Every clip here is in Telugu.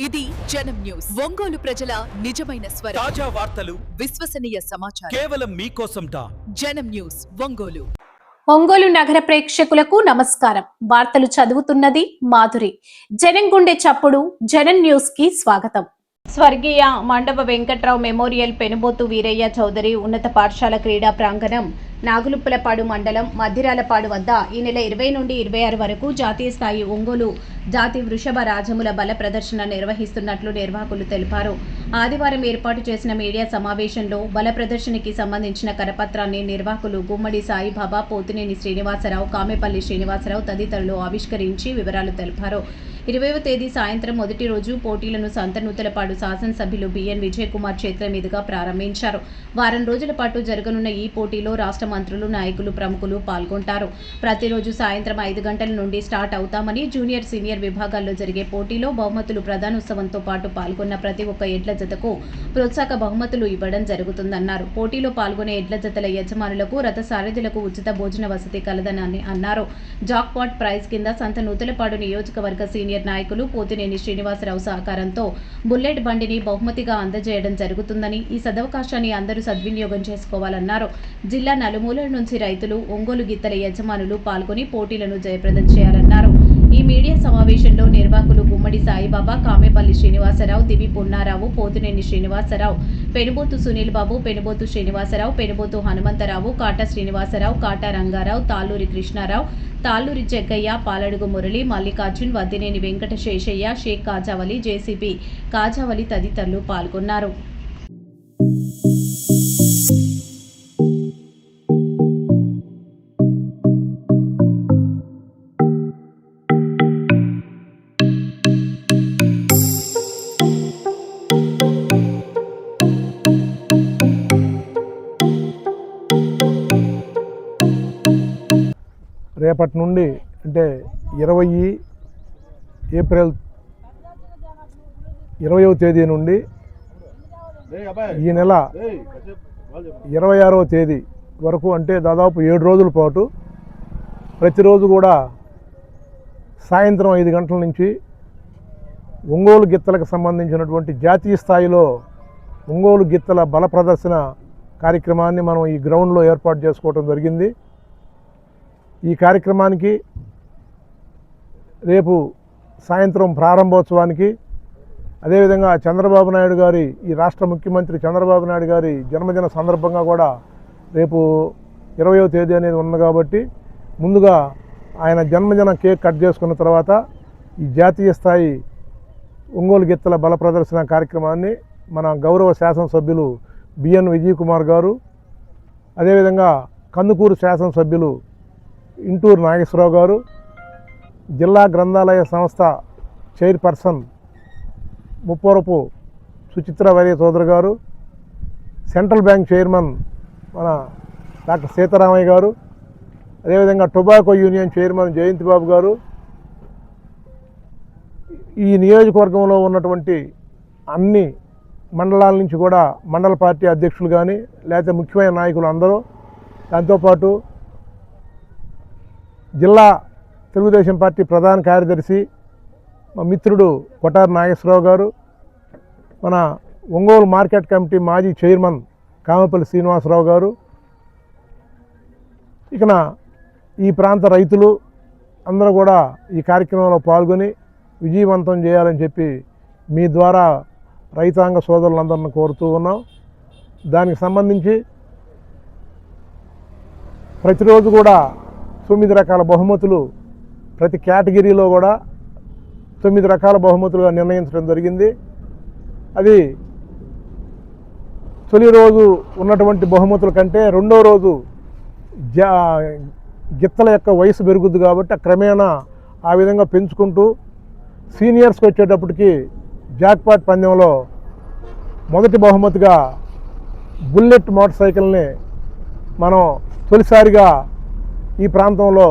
ఇది జనం న్యూస్. ఒంగోలు ప్రజల నిజమైన స్వరం. తాజా వార్తలు, విశ్వసనీయ సమాచారం కేవలం మీకోసం. జనం న్యూస్ ఒంగోలు. ఒంగోలు నగర ప్రేక్షకులకు నమస్కారం. వార్తలు చదువుతున్నది మాధురి. జనం గుండె చప్పుడు. జనం న్యూస్ కి స్వాగతం. స్వర్గీయ మండవ వెంకట్రావు మెమోరియల్ పెనుబోతు వీరయ్య చౌదరి ఉన్నత పాఠశాల క్రీడా ప్రాంగణం నాగులుప్పలపాడు మండలం మద్దిరాలపాడు వద్ద ఈ నెల 20 నుండి 26 వరకు జాతీయ స్థాయి ఒంగోలు జాతి వృషభ రాజముల బల ప్రదర్శన నిర్వహిస్తున్నట్లు నిర్వాహకులు తెలిపారు. ఆదివారం ఏర్పాటు చేసిన మీడియా సమావేశంలో బల ప్రదర్శనకి సంబంధించిన కరపత్రాన్ని నిర్వాహకులు గుమ్మడి సాయిబాబా, పోతినేని శ్రీనివాసరావు, కామెపల్లి శ్రీనివాసరావు తదితరులు ఆవిష్కరించి వివరాలు తెలిపారు. 20వ తేదీ సాయంత్రం మొదటి రోజు పోటీలను సంతనూతలపాడు శాసనసభ్యులు బిఎన్ విజయ్ కుమార్ చేతుల మీదుగా ప్రారంభించారు. వారం రోజుల పాటు జరగనున్న ఈ పోటీలో రాష్ట్ర మంత్రులు, నాయకులు, ప్రముఖులు పాల్గొంటారు. ప్రతిరోజు సాయంత్రం 5 గంటల నుండి స్టార్ట్ అవుతామని, జూనియర్, సీనియర్ విభాగాల్లో జరిగే పోటీలో బహుమతులు ప్రధానోత్సవంతో పాటు పాల్గొన్న ప్రతి ఒక్క ఎడ్ల జతకు ప్రోత్సాహక బహుమతులు ఇవ్వడం జరుగుతుందన్నారు. పోటీలో పాల్గొనే ఎడ్ల జతల యజమానులకు, రథ సారథులకు ఉచిత భోజన వసతి కలదని అన్నారు. జాక్పాట్ ప్రైజ్ కింద సంతనూతలపాడు నియోజకవర్గ సీనియర్ నాయకులు పోతినేని శ్రీనివాసరావు సహకారంతో బుల్లెట్ బండిని బహుమతిగా అందజేయడం జరుగుతుందని, ఈ సదవకాశాన్ని అందరూ సద్వినియోగం చేసుకోవాలన్నారు. జిల్లా నలుమూలల నుంచి రైతులు, ఒంగోలు గిత్తల యజమానులు పాల్గొని పోటీలను జయప్రదం చేయాలన్నారు. ఈ మీడియా సమావేశంలో నిర్వాహకులు గుమ్మడి సాయిబాబా, కామెపల్లి శ్రీనివాసరావు, దివి పున్నారావు, పోతినేని శ్రీనివాసరావు, పెనుబోతు సునీల్ బాబు, పెనుబోతు శ్రీనివాసరావు, పెనుబోతు హనుమంతరావు, కాటా శ్రీనివాసరావు, కాటా రంగారావు, తాళ్ళూరి కృష్ణారావు, తాళ్ళూరి జగ్గయ్య, పాలడుగు మురళి, మల్లికార్జున్, వద్దినేని వెంకట శేషయ్య, షేక్ కాజావలి, జేసీబీ కాజావలి తదితరులు పాల్గొన్నారు. రేపటి నుండి అంటే 20 ఏప్రిల్ 20వ తేదీ నుండి ఈ నెల 26వ తేదీ వరకు అంటే దాదాపు 7 రోజుల పాటు ప్రతిరోజు కూడా సాయంత్రం 5 గంటల నుంచి ఒంగోలు గిత్తలకు సంబంధించినటువంటి జాతీయ స్థాయిలో ఒంగోలు గిత్తల బల ప్రదర్శన కార్యక్రమాన్ని మనం ఈ గ్రౌండ్లో ఏర్పాటు చేసుకోవడం జరిగింది. ఈ కార్యక్రమానికి రేపు సాయంత్రం ప్రారంభోత్సవానికి, అదేవిధంగా చంద్రబాబు నాయుడు గారి, ఈ రాష్ట్ర ముఖ్యమంత్రి చంద్రబాబు నాయుడు గారి జన్మదిన సందర్భంగా కూడా రేపు 20వ తేదీ అనేది ఉంది కాబట్టి ముందుగా ఆయన జన్మదిన కేక్ కట్ చేసుకున్న తర్వాత ఈ జాతీయ స్థాయి ఒంగోలు గిత్తల బల ప్రదర్శన కార్యక్రమాన్ని మన గౌరవ శాసనసభ్యులు బిఎన్ విజయ్ కుమార్ గారు, అదేవిధంగా కందుకూరు శాసనసభ్యులు ఇంటూరు నాగేశ్వరరావు గారు, జిల్లా గ్రంథాలయ సంస్థ చైర్పర్సన్ ముప్పవరపు సుచిత్ర వైర్య చౌదరి గారు, సెంట్రల్ బ్యాంక్ చైర్మన్ మన డాక్టర్ సీతారామయ్య గారు, అదేవిధంగా టొబాకో యూనియన్ చైర్మన్ జయంతి బాబు గారు, ఈ నియోజకవర్గంలో ఉన్నటువంటి అన్ని మండలాల నుంచి కూడా మండల పార్టీ అధ్యక్షులు కానీ లేకపోతే ముఖ్యమైన నాయకులు అందరూ, దాంతోపాటు జిల్లా తెలుగుదేశం పార్టీ ప్రధాన కార్యదర్శి మా మిత్రుడు కొటారి నాగేశ్వరరావు గారు, మన ఒంగోలు మార్కెట్ కమిటీ మాజీ చైర్మన్ కామెపల్లి శ్రీనివాసరావు గారు, ఇకన ఈ ప్రాంత రైతులు అందరూ కూడా ఈ కార్యక్రమంలో పాల్గొని విజయవంతం చేయాలని చెప్పి మీ ద్వారా రైతాంగ సోదరులందరిని కోరుతూ ఉన్నాం. దానికి సంబంధించి ప్రతిరోజు కూడా 9 రకాల బహుమతులు, ప్రతి కేటగిరీలో కూడా 9 రకాల బహుమతులుగా నిర్ణయించడం జరిగింది. అది తొలి రోజు ఉన్నటువంటి బహుమతుల కంటే రెండో రోజు గిత్తల యొక్క వయసు పెరుగుద్ది కాబట్టి క్రమేణా ఆ విధంగా పెంచుకుంటూ సీనియర్స్కి వచ్చేటప్పటికి జాక్పాట్ పందెంలో మొదటి బహుమతిగా బుల్లెట్ మోటార్ సైకిల్ని మనం తొలిసారిగా ఈ ప్రాంతంలో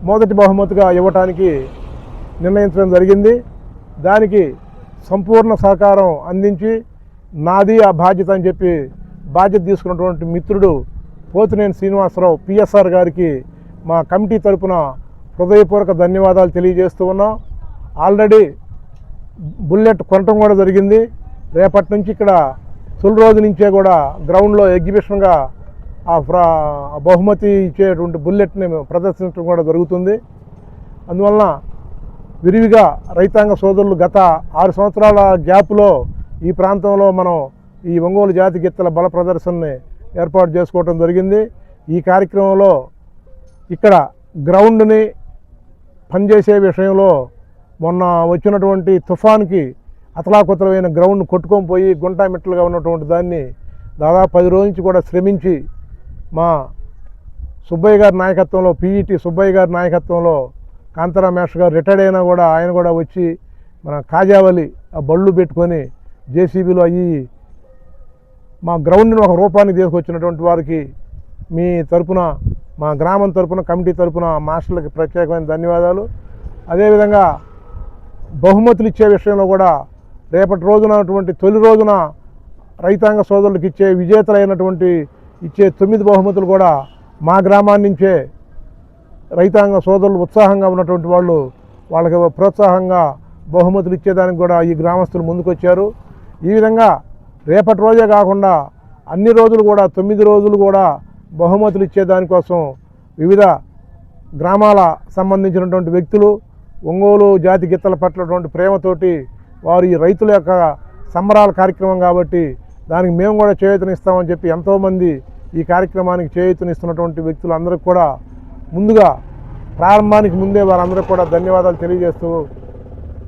మొదటి బహుమతిగా ఇవ్వటానికి నిర్ణయించడం జరిగింది. దానికి సంపూర్ణ సహకారం అందించి నాది ఆ బాధ్యత అని చెప్పి బాధ్యత తీసుకున్నటువంటి మిత్రుడు పోతినేని శ్రీనివాసరావు పిఎస్ఆర్ గారికి మా కమిటీ తరపున హృదయపూర్వక ధన్యవాదాలు తెలియజేస్తూ ఉన్నాం. ఆల్రెడీ బుల్లెట్ కొనటం కూడా జరిగింది. రేపటి నుంచి ఇక్కడ తొలి రోజు నుంచే కూడా గ్రౌండ్లో ఎగ్జిబిషన్గా ఆ బహుమతి ఇచ్చేటువంటి బుల్లెట్ని ప్రదర్శించడం కూడా జరుగుతుంది. అందువలన విరివిగా రైతాంగ సోదరులు గత 6 సంవత్సరాల గ్యాప్లో ఈ ప్రాంతంలో మనం ఈ ఒంగోలు జాతి గిత్తల బల ప్రదర్శనని ఏర్పాటు చేసుకోవడం జరిగింది. ఈ కార్యక్రమంలో ఇక్కడ గ్రౌండ్ని పనిచేసే విషయంలో మొన్న వచ్చినటువంటి తుఫాన్కి అతలాకుతలమైన గ్రౌండ్ కొట్టుకొని పోయి గుంటా మిట్టలుగా ఉన్నటువంటి దాన్ని దాదాపు 10 రోజుల నుంచి కూడా శ్రమించి మా సుబ్బయ్య గారి నాయకత్వంలో, పీఈటీ సుబ్బయ్య గారి నాయకత్వంలో, కాంతారా మేష్ గారు రిటైర్డ్ అయినా కూడా ఆయన కూడా వచ్చి మన కాజావలి ఆ బళ్ళు పెట్టుకొని జేసీబీలో అయ్యి మా గ్రౌండ్ని ఒక రూపానికి తీసుకొచ్చినటువంటి వారికి మీ తరపున, మా గ్రామం తరపున, కమిటీ తరపున మాస్టర్లకి ప్రత్యేకమైన ధన్యవాదాలు. అదేవిధంగా బహుమతులు ఇచ్చే విషయంలో కూడా రేపటి రోజున తొలి రోజున రైతాంగ సోదరులకు ఇచ్చే విజేతలైనటువంటి ఇచ్చే 9 బహుమతులు కూడా మా గ్రామాన్ని నుంచే రైతాంగ సోదరులు ఉత్సాహంగా ఉన్నటువంటి వాళ్ళు వాళ్ళకి ప్రోత్సాహంగా బహుమతులు ఇచ్చేదానికి కూడా ఈ గ్రామస్తులు ముందుకొచ్చారు. ఈ విధంగా రేపటి రోజే కాకుండా అన్ని రోజులు కూడా 9 రోజులు కూడా బహుమతులు ఇచ్చేదానికోసం వివిధ గ్రామాల సంబంధించినటువంటి వ్యక్తులు ఒంగోలు జాతి గిత్తల పట్ల ప్రేమతోటి వారు ఈ రైతుల యొక్క సంబరాల కార్యక్రమం కాబట్టి దానికి మేము కూడా చేయూతనిస్తామని చెప్పి ఎంతోమంది ఈ కార్యక్రమానికి చేయూతనిస్తున్నటువంటి వ్యక్తులు అందరికీ కూడా ముందుగా ప్రారంభానికి ముందే వారందరికీ కూడా ధన్యవాదాలు తెలియజేస్తూ,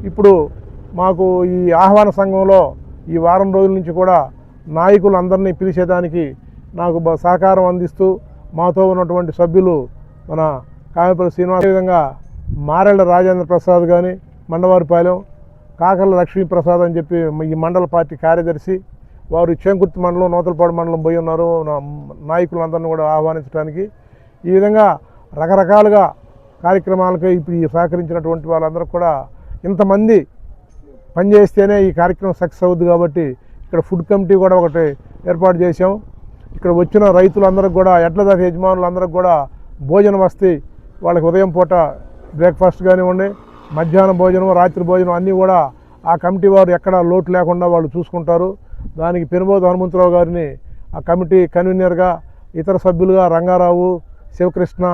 ఇప్పుడు మాకు ఈ ఆహ్వాన సంఘంలో ఈ వారం రోజుల నుంచి కూడా నాయకులందరినీ పిలిచేదానికి నాకు సహకారం అందిస్తూ మాతో ఉన్నటువంటి సభ్యులు మన కామెపల్లి శ్రీనివాస, విధంగా మారెళ్ళ రాజేంద్ర ప్రసాద్ కానీ, మండవారిపాలెం కాకర్ల లక్ష్మీప్రసాద్ అని చెప్పి ఈ మండల పార్టీ కార్యదర్శి, వారు చేంకుర్తి మండలం, నూతలపాడు మండలం పోయి ఉన్నారు నాయకులందరినీ కూడా ఆహ్వానించడానికి. ఈ విధంగా రకరకాలుగా కార్యక్రమాలకు ఇప్పుడు ఈ సహకరించినటువంటి వాళ్ళందరూ కూడా ఇంతమంది పనిచేస్తేనే ఈ కార్యక్రమం సక్సెస్ అవుద్ది కాబట్టి ఇక్కడ ఫుడ్ కమిటీ కూడా ఒకటి ఏర్పాటు చేసాం. ఇక్కడ వచ్చిన రైతులందరికీ కూడా, ఎడ్ల దాకా యజమానులందరికీ కూడా భోజనం వస్తే వాళ్ళకి ఉదయం పూట బ్రేక్ఫాస్ట్ కానివ్వండి, మధ్యాహ్నం భోజనం, రాత్రి భోజనం అన్నీ కూడా ఆ కమిటీ వారు ఎక్కడ లోటు లేకుండా వాళ్ళు చూసుకుంటారు. దానికి పెనుబోతు హనుమంతరావు గారిని ఆ కమిటీ కన్వీనర్గా, ఇతర సభ్యులుగా రంగారావు, శివకృష్ణ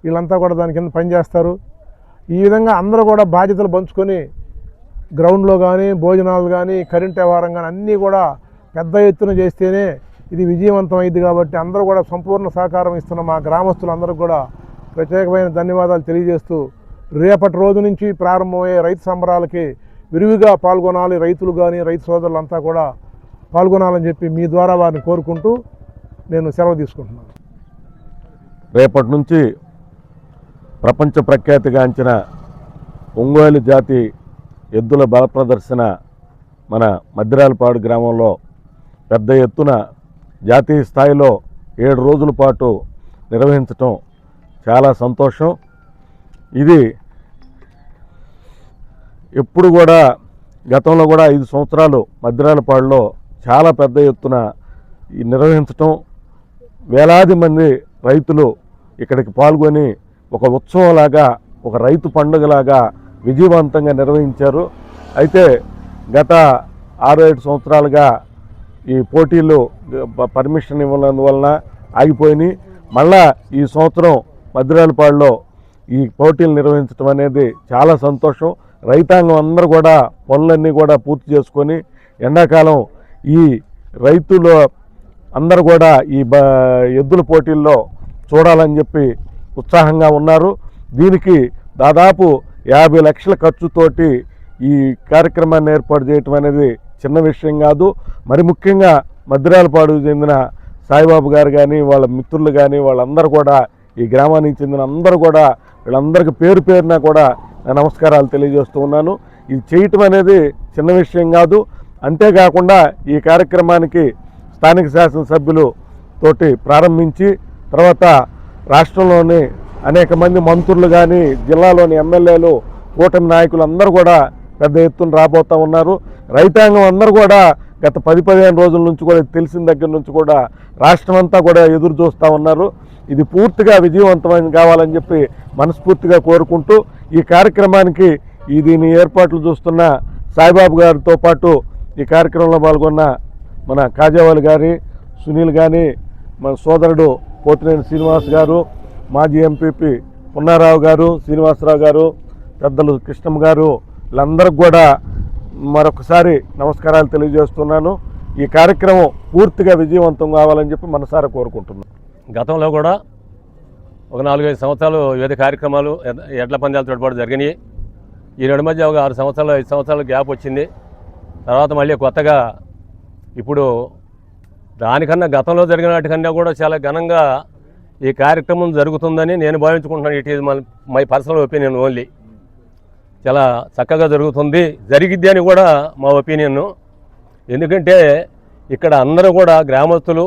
వీళ్ళంతా కూడా దాని కింద పనిచేస్తారు. ఈ విధంగా అందరూ కూడా బాధ్యతలు పంచుకొని గ్రౌండ్లో కానీ, భోజనాలు కానీ, కరెంట్ వ్యవహారం కానీ అన్నీ కూడా పెద్ద ఎత్తున చేస్తేనే ఇది విజయవంతం అయింది. కాబట్టి అందరూ కూడా సంపూర్ణ సహకారం ఇస్తున్న మా గ్రామస్తులందరూ కూడా ప్రత్యేకమైన ధన్యవాదాలు తెలియజేస్తూ, రేపటి రోజు నుంచి ప్రారంభమయ్యే రైతు సంబరాలకి విరివిగా పాల్గొనాలి, రైతులు కానీ రైతు సోదరులంతా కూడా పాల్గొనాలని చెప్పి మీ ద్వారా వారిని కోరుకుంటూ నేను సెలవు తీసుకుంటున్నాను. రేపటి నుంచి ప్రపంచ ప్రఖ్యాతిగాంచిన ఒంగోలు జాతి ఎద్దుల బల ప్రదర్శన మన మద్దిరాలపాడు గ్రామంలో పెద్ద ఎత్తున జాతీయ స్థాయిలో 7 రోజుల పాటు నిర్వహించటం చాలా సంతోషం. ఇది ఎప్పుడు కూడా గతంలో కూడా 5 సంవత్సరాలు మద్దిరాలపాడులో చాలా పెద్ద ఎత్తున నిర్వహించటం, వేలాది మంది రైతులు ఇక్కడికి పాల్గొని ఒక ఉత్సవంలాగా, ఒక రైతు పండుగలాగా విజయవంతంగా నిర్వహించారు. అయితే గత 6-7 సంవత్సరాలుగా ఈ పోటీలు పర్మిషన్ ఇవ్వనందువలన ఆగిపోయినాయి. మళ్ళా ఈ సంవత్సరం మద్దిరాలపాడులో ఈ పోటీలు నిర్వహించడం అనేది చాలా సంతోషం. రైతాంగం అందరూ కూడా పనులన్నీ కూడా పూర్తి చేసుకొని ఎండాకాలం ఈ రైతులు అందరూ కూడా ఈ ఎద్దుల పోటీల్లో చూడాలని చెప్పి ఉత్సాహంగా ఉన్నారు. దీనికి దాదాపు 50 లక్షల ఖర్చుతోటి ఈ కార్యక్రమాన్ని ఏర్పాటు చేయటం అనేది చిన్న విషయం కాదు. మరి ముఖ్యంగా మద్దిరాలపాడుకు చెందిన సాయిబాబు గారు కానీ, వాళ్ళ మిత్రులు కానీ, వాళ్ళందరూ కూడా, ఈ గ్రామానికి చెందిన అందరూ కూడా, వీళ్ళందరికీ పేరు పేరున కూడా నమస్కారాలు తెలియజేస్తూ ఉన్నాను. ఇది చేయటం అనేది చిన్న విషయం కాదు. అంతేకాకుండా ఈ కార్యక్రమానికి స్థానిక శాసనసభ్యులు తోటి ప్రారంభించి తర్వాత రాష్ట్రంలోని అనేక మంది మంత్రులు కానీ, జిల్లాలోని ఎమ్మెల్యేలు, కూటమి నాయకులు అందరూ కూడా పెద్ద ఎత్తున రాబోతూ ఉన్నారు. రైతాంగం అందరూ కూడా గత 10-15 రోజుల నుంచి కూడా తెలిసిన దగ్గర నుంచి కూడా రాష్ట్రం అంతా కూడా ఎదురు చూస్తూ ఉన్నారు. ఇది పూర్తిగా విజయవంతమైన కావాలని చెప్పి మనస్ఫూర్తిగా కోరుకుంటూ, ఈ కార్యక్రమానికి దీని ఏర్పాట్లు చూస్తున్న సాయిబాబు గారితో పాటు ఈ కార్యక్రమంలో పాల్గొన్న మన కాజావాలి గారి సునీల్ కానీ మన సోదరుడు పోతినేని శ్రీనివాస్ గారు, మాజీ ఎంపీపీ పున్నారావు గారు, శ్రీనివాసరావు గారు, పెద్దలు కృష్ణమ్మ గారు, వీళ్ళందరికీ కూడా మరొకసారి నమస్కారాలు తెలియజేస్తున్నాను. ఈ కార్యక్రమం పూర్తిగా విజయవంతం కావాలని చెప్పి మనసారా కోరుకుంటున్నాను. గతంలో కూడా ఒక 4-5 సంవత్సరాలు వివిధ కార్యక్రమాలు ఎడ్ల పందాలతో పాటు జరిగినాయి. ఈ రెండు మధ్య ఒక 6 సంవత్సరాలు 5 సంవత్సరాలు గ్యాప్ వచ్చింది. తర్వాత మళ్ళీ కొత్తగా ఇప్పుడు దానికన్నా గతంలో జరిగిన వాటికన్నా కూడా చాలా ఘనంగా ఈ కార్యక్రమం జరుగుతుందని నేను భావించుకుంటున్నాను. It is my personal opinion only. చాలా చక్కగా జరుగుతుంది, జరిగిద్ది అని కూడా మా ఒపీనియన్. ఎందుకంటే ఇక్కడ అందరూ కూడా గ్రామస్తులు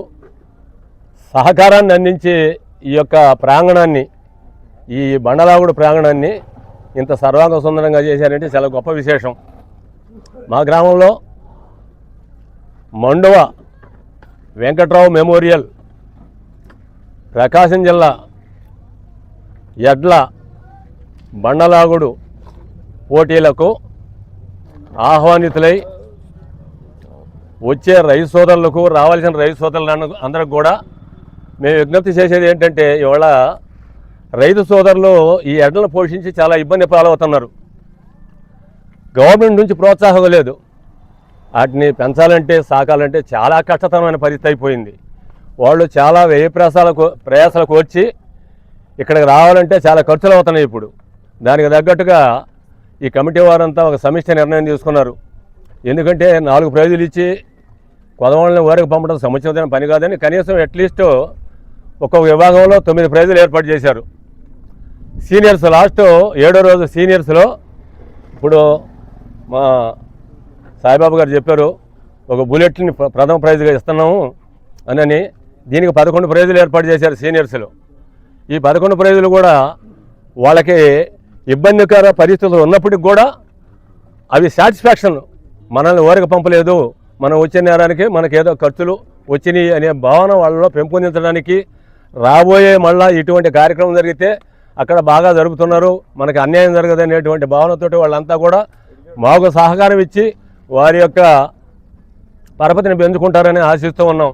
సహకారాన్ని అందించి ఈ యొక్క ప్రాంగణాన్ని, ఈ బండలాగుడు ప్రాంగణాన్ని ఇంత సర్వాంగ సుందరంగా చేశారంటే చాలా గొప్ప విశేషం. మా గ్రామంలో మండువ వెంకట్రావు మెమోరియల్ ప్రకాశం జిల్లా ఎడ్ల బండలాగుడు పోటీలకు ఆహ్వానితులై వచ్చే రైతు సోదరులకు, రావాల్సిన రైతు సోదరులను అందరికి కూడా మేము విజ్ఞప్తి చేసేది ఏంటంటే, ఇవాళ రైతు సోదరులు ఈ ఎడ్లను పోషించి చాలా ఇబ్బంది పాలవుతున్నారు. గవర్నమెంట్ నుంచి ప్రోత్సాహం లేదు. వాటిని పెంచాలంటే, సాకాలంటే చాలా కష్టతరమైన పరిస్థితి అయిపోయింది. వాళ్ళు చాలా ప్రయాసాలు కోర్చి ఇక్కడికి రావాలంటే చాలా ఖర్చులు అవుతున్నాయి. ఇప్పుడు దానికి తగ్గట్టుగా ఈ కమిటీ వారంతా ఒక సమిష్టి నిర్ణయం తీసుకున్నారు. ఎందుకంటే 4 ప్రైజులు ఇచ్చి కొదవాళ్ళని ఊరికి పంపడం సముచితమైన పని కాదని కనీసం అట్లీస్ట్ ఒక్కొక్క విభాగంలో 9 ప్రైజులు ఏర్పాటు చేశారు. సీనియర్స్ లాస్ట్ 7వ రోజు సీనియర్స్లో ఇప్పుడు మా సాయిబాబు గారు చెప్పారు, ఒక బుల్లెట్ని ప్రథమ ప్రైజ్గా ఇస్తున్నాము అని. దీనికి 11 ప్రైజులు ఏర్పాటు చేశారు సీనియర్స్లో. ఈ 11 ప్రైజులు కూడా వాళ్ళకి ఇబ్బందికర పరిస్థితులు ఉన్నప్పటికి కూడా అవి సాటిస్ఫాక్షన్. మనల్ని ఊరికి పంపలేదు, మనం వచ్చే నేరానికి మనకేదో ఖర్చులు వచ్చినాయి అనే భావన వాళ్ళలో పెంపొందించడానికి, రాబోయే మళ్ళీ ఇటువంటి కార్యక్రమం జరిగితే అక్కడ బాగా జరుపుతున్నారు, మనకి అన్యాయం జరగదనేటువంటి భావనతోటి వాళ్ళంతా కూడా మాకు సహకారం ఇచ్చి వారి యొక్క పరపతిని పెంచుకుంటారని ఆశిస్తూ ఉన్నాం.